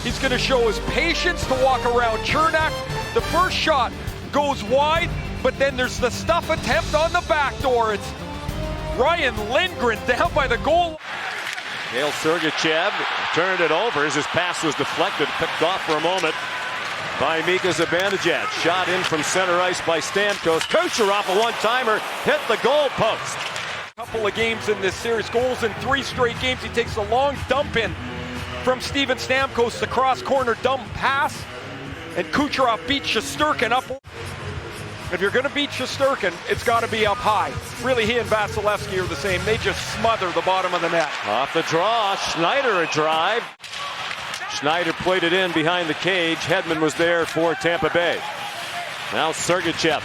He's going to show his patience to walk around Chernak. The first shot goes wide, but then there's the stuff attempt on the back door. It's Ryan Lindgren down by the goal. Mikhail Sergachev turned it over as his pass was deflected, picked off for a moment by Mikhail Sergachev. Shot in from center ice by Stamkos. Kucherov, a one-timer, hit the goal post. Couple of games in this series, goals in 3 straight games. He takes a long dump in from Steven Stamkos, the cross-corner dump pass, and Kucherov beats Shesterkin up. If you're going to beat Shesterkin, it's got to be up high. Really, he and Vasilevsky are the same. They just smother the bottom of the net. Off the draw, Schneider a drive. Schneider played it in behind the cage. Hedman was there for Tampa Bay. Now Sergachev.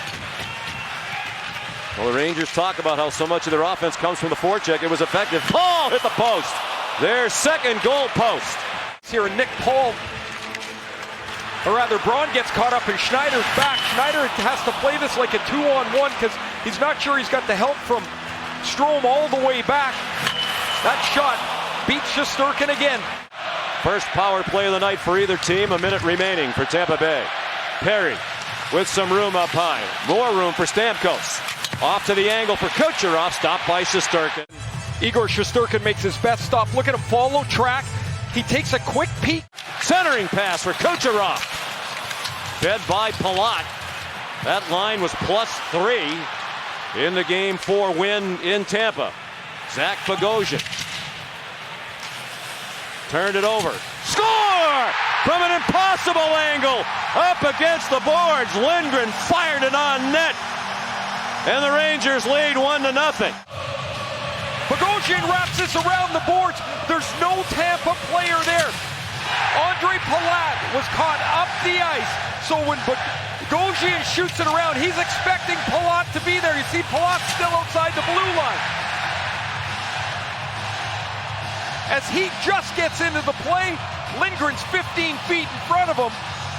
Well, the Rangers talk about how so much of their offense comes from the forecheck. It was effective. Paul hit the post. Their second goal post. Here, Nick Paul, or rather Braun, gets caught up in Schneider's back. Schneider has to play this like a 2-on-1 because he's not sure he's got the help from Strome all the way back. That shot beats Shesterkin again. First power play of the night for either team. A minute remaining for Tampa Bay. Perry with some room up high. More room for Stamkos. Off to the angle for Kucherov. Stopped by Shesterkin. Igor Shesterkin makes his best stop. Look at him follow track. He takes a quick peek. Centering pass for Kucherov. Fed by Palat. That line was +3 in the Game 4 win in Tampa. Zach Bogosian turned it over. Score! From an impossible angle. Up against the boards. Lindgren fired it on net. And the Rangers lead 1-0. Bogosian wraps this around the boards. There's no Tampa player there. Andre Palat was caught up the ice. So when Bogosian shoots it around, he's expecting Palat to be there. You see Palat still outside the blue line. As he just gets into the play, Lindgren's 15 feet in front of him.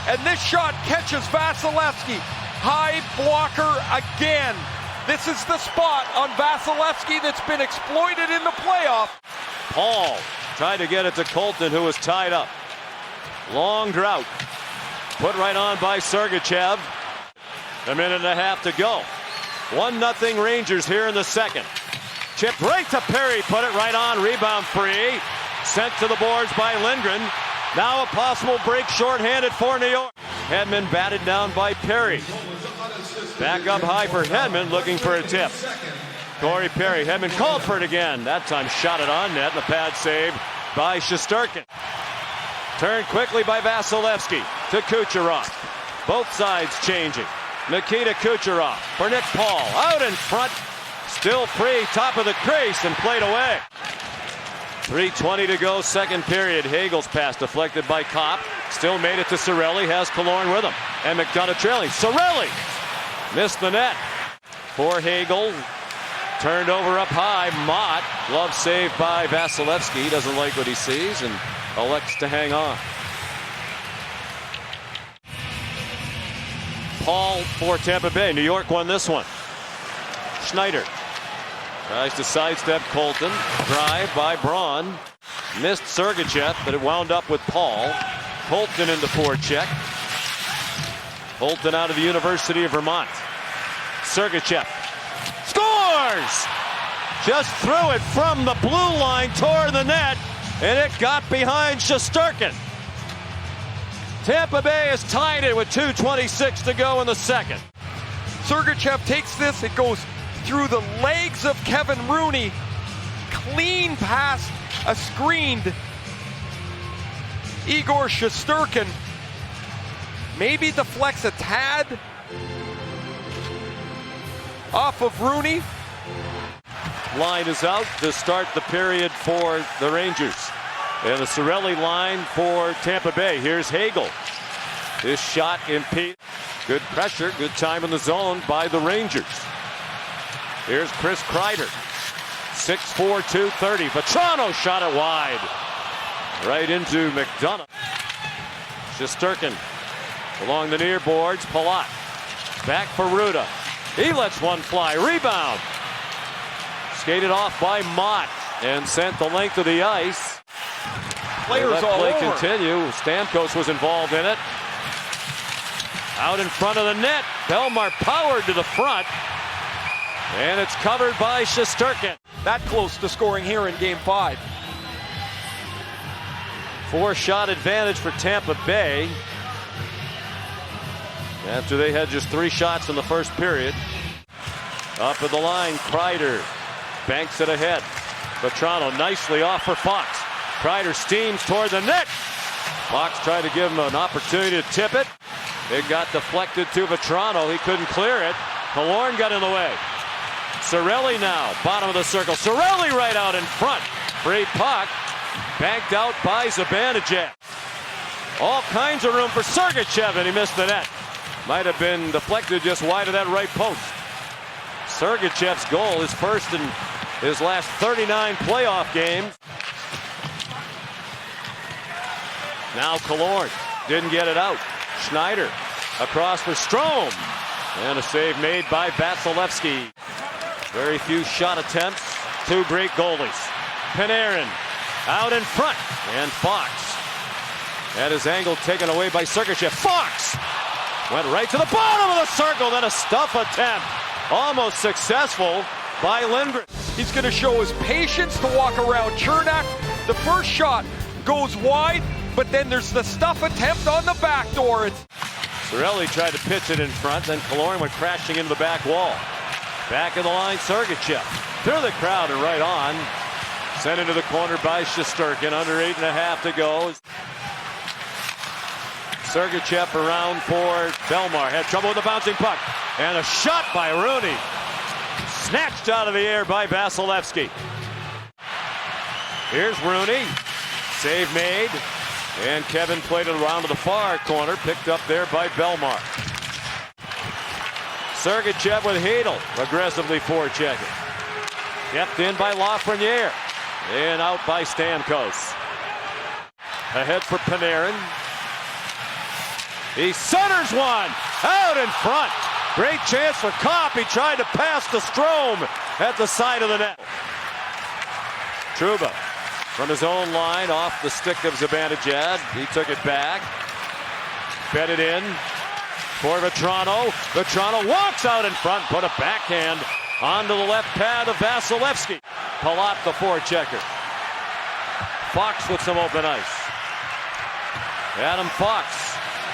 And this shot catches Vasilevsky. High blocker again. This is the spot on Vasilevsky that's been exploited in the playoff. Paul tried to get it to Colton, who was tied up. Long drought. Put right on by Sergachev. A minute and a half to go. 1-0 Rangers here in the second. Chip right to Perry. Put it right on. Rebound free. Sent to the boards by Lindgren. Now a possible break shorthanded for New York. Hedman batted down by Perry. Back up high for Hedman, looking for a tip. Corey Perry. Hedman called for it again. That time shot it on net. The pad save by Shesterkin. Turned quickly by Vasilevsky to Kucherov. Both sides changing. Nikita Kucherov for Nick Paul. Out in front. Still free. Top of the crease and played away. 3:20 to go, second period. Hagel's pass deflected by Kopp. Still made it to Cirelli. Has Killorn with him. And McDonough trailing. Cirelli missed the net for Hagel. Turned over up high. Mott. Glove saved by Vasilevsky. He doesn't like what he sees and elects to hang on. Paul for Tampa Bay. New York won this one. Schneider tries to sidestep Colton. Drive by Braun. Missed Sergachev, but it wound up with Paul. Colton in the forecheck. Colton out of the University of Vermont. Sergachev scores! Just threw it from the blue line toward the net, and it got behind Shesterkin. Tampa Bay has tied it with 2:26 to go in the second. Sergachev takes this. It goes through the legs of Kevin Rooney. Clean past a screened Igor Shesterkin. Maybe deflects a tad off of Rooney. Line is out to start the period for the Rangers. And the Cirelli line for Tampa Bay. Here's Hagel. This shot impeded. Good pressure, good time in the zone by the Rangers. Here's Chris Kreider. 6'4", 230. Vetrano shot it wide. Right into McDonough. Shesterkin along the near boards. Palat. Back for Ruda. He lets one fly. Rebound. Skated off by Mott and sent the length of the ice. players all play over. continue. Stamkos was involved in it. Out in front of the net. Belmar powered to the front. And it's covered by Shesterkin. That close to scoring here in Game 5. 4-shot advantage for Tampa Bay. After they had just 3 shots in the first period. Up at the line, Kreider banks it ahead. Vetrano nicely off for Fox. Kreider steams toward the net. Fox tried to give him an opportunity to tip it. It got deflected to Vetrano. He couldn't clear it. Killorn got in the way. Cirelli now, bottom of the circle. Cirelli right out in front. Free puck. Banked out by Zibanejad. All kinds of room for Sergachev, and he missed the net. Might have been deflected just wide of that right post. Sergachev's goal is first in his last 39 playoff games. Now Killorn didn't get it out. Schneider across for Strome. And a save made by Vasilevsky. Very few shot attempts. 2 great goalies. Panarin out in front. And Fox had his angle taken away by Sergachev. Fox went right to the bottom of the circle. Then a stuff attempt. Almost successful by Lindgren. He's going to show his patience to walk around Chernak. The first shot goes wide, but then there's the stuff attempt on the back door. Cirelli tried to pitch it in front, then Killorn went crashing into the back wall. Back of the line, Sergachev. Through the crowd and right on. Sent into the corner by Shesterkin. Under 8.5 to go. Sergachev around for Belmar. Had trouble with the bouncing puck. And a shot by Rooney. Snatched out of the air by Vasilevsky. Here's Rooney. Save made. And Kevin played it around to the far corner. Picked up there by Belmar. Sergachev with Hedel. Aggressively forechecking. Kept in by Lafreniere. And out by Stamkos. Ahead for Panarin. He centers one. Out in front. Great chance for Kopp. He tried to pass to Strome at the side of the net. Trouba from his own line off the stick of Zibanejad. He took it back. Fed it in for Vetrano. Vetrano walks out in front. Put a backhand onto the left pad of Vasilevsky. Palat the forechecker. Fox with some open ice. Adam Fox.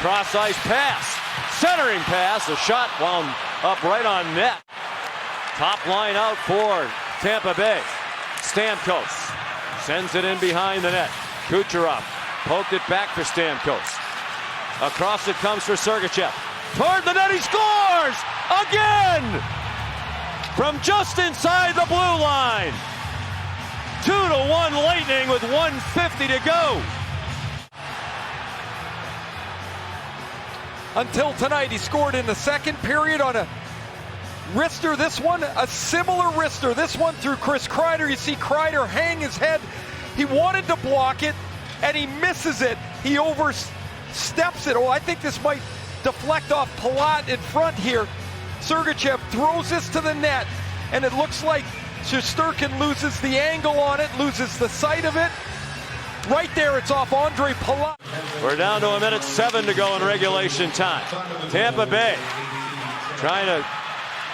Cross ice pass. Centering pass. A shot wound up right on net. Top line out for Tampa Bay. Stamkos sends it in behind the net. Kucherov poked it back for Stamkos. Across it comes for Sergachev. Toward the net, he scores! Again! From just inside the blue line. 2-1 Lightning with 1:50 to go. Until tonight, he scored in the second period on a wrister. This one, a similar wrister. This one through Chris Kreider. You see Kreider hang his head. He wanted to block it, and he misses it. He oversteps it. Oh, I think this might deflect off Palat in front here. Sergachev throws this to the net, and it looks like Shesterkin loses the angle on it, loses the sight of it. Right there, it's off Andre Palat. We're down to 1:07 to go in regulation time. Tampa Bay trying to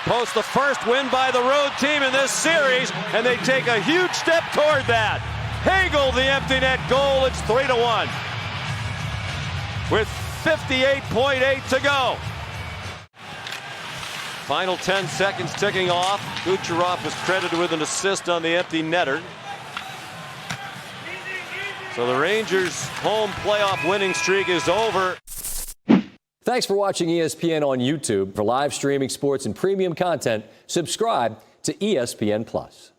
post the first win by the road team in this series, and they take a huge step toward that. Hagel, the empty net goal. It's 3-1 with 58.8 to go. Final 10 seconds ticking off. Kucherov was credited with an assist on the empty netter. So the Rangers' home playoff winning streak is over. Thanks for watching ESPN on YouTube. For live streaming sports and premium content, subscribe to ESPN+.